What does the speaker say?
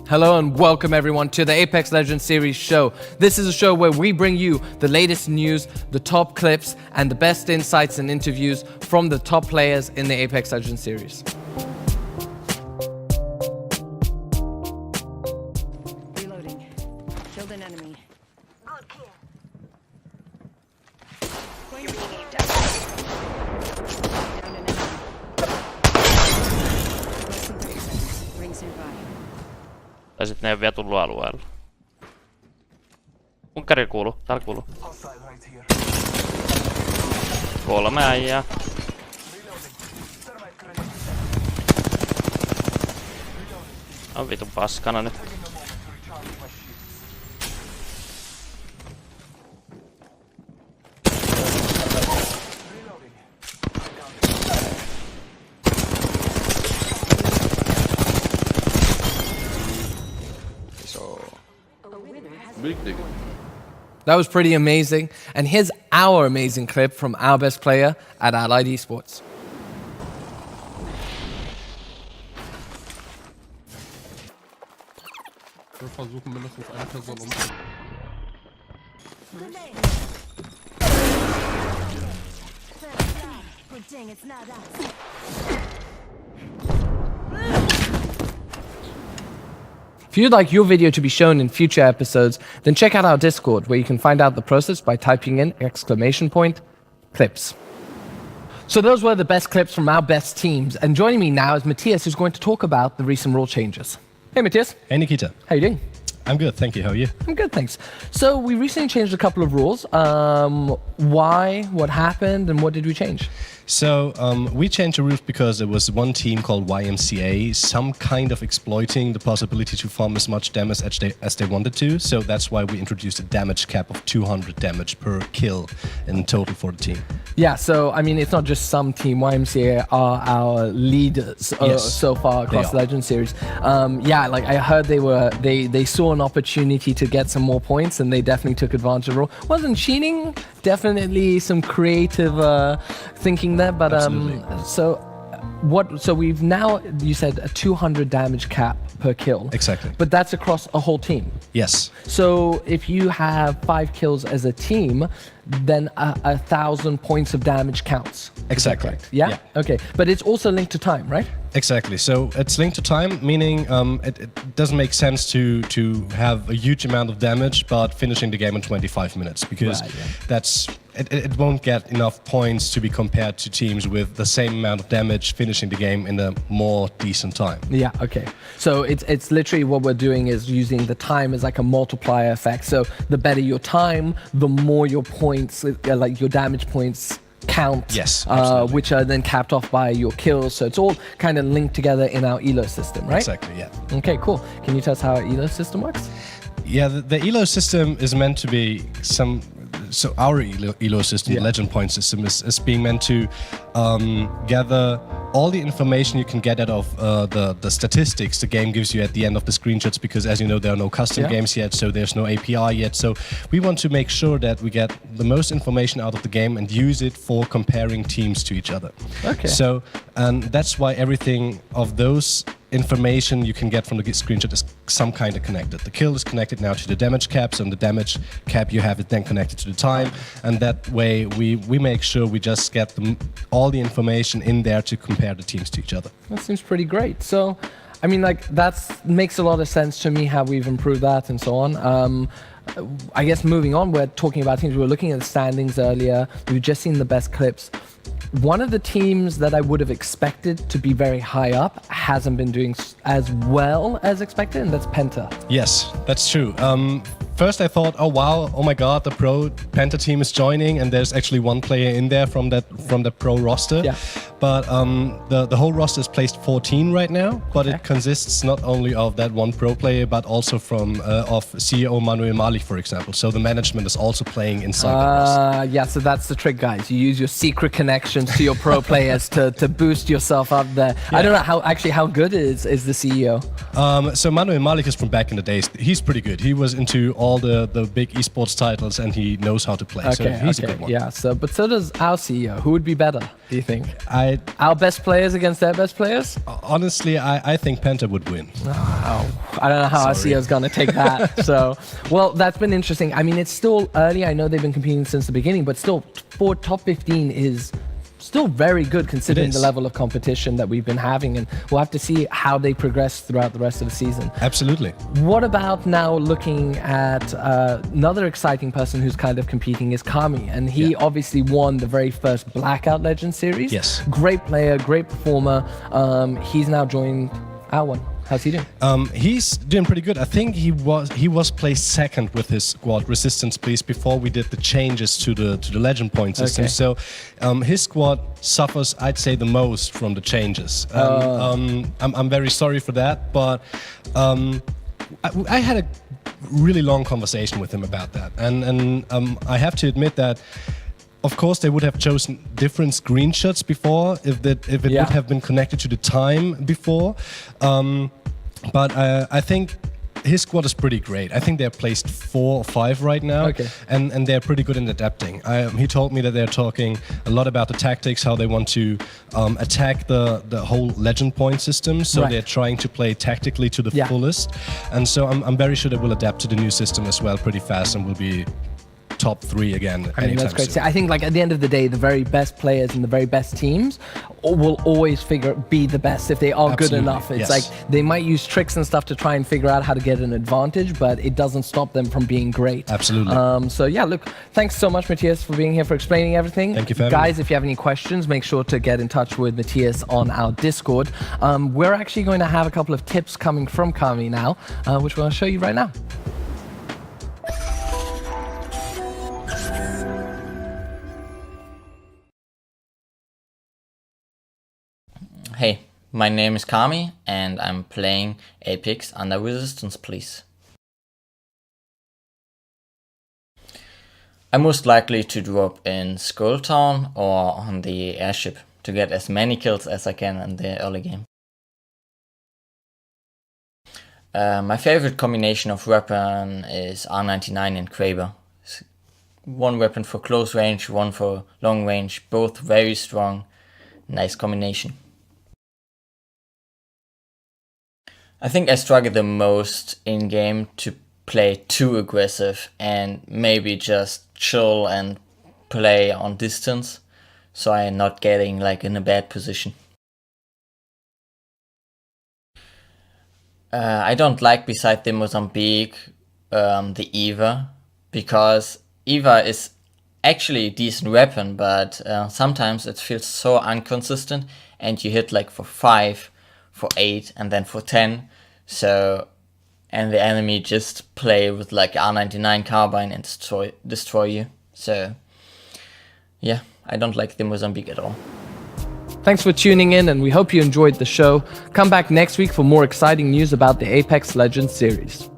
Hello and welcome everyone to the Apex Legends series show. This is a show where we bring you the latest news, the top clips, and the best insights and interviews from the top players in the Apex Legends series. Reloading. Killed an enemy. Good kill. Down an enemy. Less than 30 seconds. Rings nearby. Tai sit ne ei oo vielä tullut alueelle. Munkkari kuuluu, täällä kuuluu. 3 äijää. On vitun paskana nyt. That was pretty amazing. And here's our amazing clip from our best player at Allied Esports. Wir versuchen mindestens eine Person umzubringen. Good thing it's not us. If you'd like your video to be shown in future episodes, then check out our Discord where you can find out the process by typing in !clips. So those were the best clips from our best teams. And joining me now is Matthias, who's going to talk about the recent rule changes. Hey Matthias. Hey Nikita. How you doing? I'm good, thank you. How are you? I'm good, thanks. So we recently changed a couple of rules. Why? What happened? And what did we change? So we changed the rules because there was one team called YMCA, some kind of exploiting the possibility to farm as much damage as they wanted to. So that's why we introduced a damage cap of 200 damage per kill in total for the team. Yeah, so I mean, it's not just some team. YMCA are our leaders so far across the Legends series. Yeah, like I heard they saw an opportunity to get some more points, and they definitely took advantage of the rule. Wasn't cheating, definitely some creative thinking there, but so we've now, you said, a 200 damage cap per kill. Exactly. But that's across a whole team. Yes. So if you have 5 kills as a team, then 1,000 points of damage counts. Exactly. Yeah? Okay. But it's also linked to time, right? Exactly. So it's linked to time, meaning it doesn't make sense to have a huge amount of damage but finishing the game in 25 minutes because it won't get enough points to be compared to teams with the same amount of damage finishing the game in a more decent time. Yeah, okay. So it's literally what we're doing is using the time as like a multiplier effect. So the better your time, the more your points, like your damage points count. Yes, which are then capped off by your kills. So it's all kind of linked together in our ELO system, right? Exactly, yeah. Okay, cool. Can you tell us how our ELO system works? Yeah, the ELO system is meant to be so our ELO system, the Legend Point system, is being meant to gather all the information you can get out of the statistics the game gives you at the end of the screenshots, because as you know, there are no custom games yet, so there's no API yet. So we want to make sure that we get the most information out of the game and use it for comparing teams to each other. Okay. So, and that's why everything of those information you can get from the screenshot is some kind of connected. The kill is connected now to the damage caps, and the damage cap you have it then connected to the time, and that way we make sure we just get all the information in there to compare the teams to each other. That seems pretty great. So, I mean, like that makes a lot of sense to me how we've improved that and so on. I guess moving on, we're talking about teams. We were looking at the standings earlier. We've just seen the best clips. One of the teams that I would have expected to be very high up hasn't been doing as well as expected, and that's Penta. Yes, that's true. First I thought, oh wow, oh my god, the pro Penta team is joining, and there's actually one player in there from the pro roster. Yeah. But the whole roster is placed 14 right now, but it consists not only of that one pro player, but also from of CEO Manuel Malik, for example. So the management is also playing inside the roster. Yeah, so that's the trick, guys. You use your secret connections to your pro players to boost yourself up there. Yeah. I don't know how good is the CEO. So Manuel Malik is from back in the days. He's pretty good. He was into all the big esports titles, and he knows how to play. So he's a good one. Yeah. So, but so does our CEO. Who would be better? do you think? I Our best players against their best players? honestly, I think Penta would win. Oh, I don't know how Sorry. Asia's going to take that. So, well, that's been interesting. I mean, it's still early. I know they've been competing since the beginning, but still, for top 15 is still very good considering It the is. level of competition that we've been having. And we'll have to see how they progress throughout the rest of the season. Absolutely. What about now looking at another exciting person who's kind of competing is Kami, and he obviously won the very first Blackout Legends series. Yes. Great player, great performer. He's now joined our one. How's he doing? He's doing pretty good. I think he was placed second with his squad Resistance Please before we did the changes to the legend point system. Okay. So his squad suffers, I'd say, the most from the changes. I'm very sorry for that, but I had a really long conversation with him about that, and I have to admit that. Of course, they would have chosen different screenshots before if it would have been connected to the time before. But I think his squad is pretty great. I think they're placed 4 or 5 right now, Okay. and they're pretty good in adapting. He told me that they're talking a lot about the tactics, how they want to attack the whole legend point system. So Right. they're trying to play tactically to the fullest. And so I'm very sure they will adapt to the new system as well pretty fast and will be top 3 again. I mean, that's great. So I think, like, at the end of the day, the very best players and the very best teams will always be the best if they are good Absolutely, enough. It's yes. like they might use tricks and stuff to try and figure out how to get an advantage, but it doesn't stop them from being great. Absolutely. So yeah, look, thanks so much, Matthias, for being here, for explaining everything. Thank you for having Guys, me. if you have any questions, make sure to get in touch with Matthias on our Discord. We're actually going to have a couple of tips coming from Kami now, which we're going to show you right now. Hey, my name is Kami and I'm playing Apex under Resistance Please. I'm most likely to drop in Skull Town or on the airship to get as many kills as I can in the early game. My favorite combination of weapon is R99 and Kraber. One weapon for close range, one for long range, both very strong. Nice combination. I think I struggle the most in game to play too aggressive and maybe just chill and play on distance, so I'm not getting like in a bad position. I don't like, beside the Mozambique, the Eva, because Eva is actually a decent weapon, but sometimes it feels so inconsistent and you hit like for 5, for 8 and then for 10, so, and the enemy just play with like R99 carbine and destroy you. So yeah, I don't like the Mozambique at all. Thanks for tuning in, and we hope you enjoyed the show. Come back next week for more exciting news about the Apex Legends series.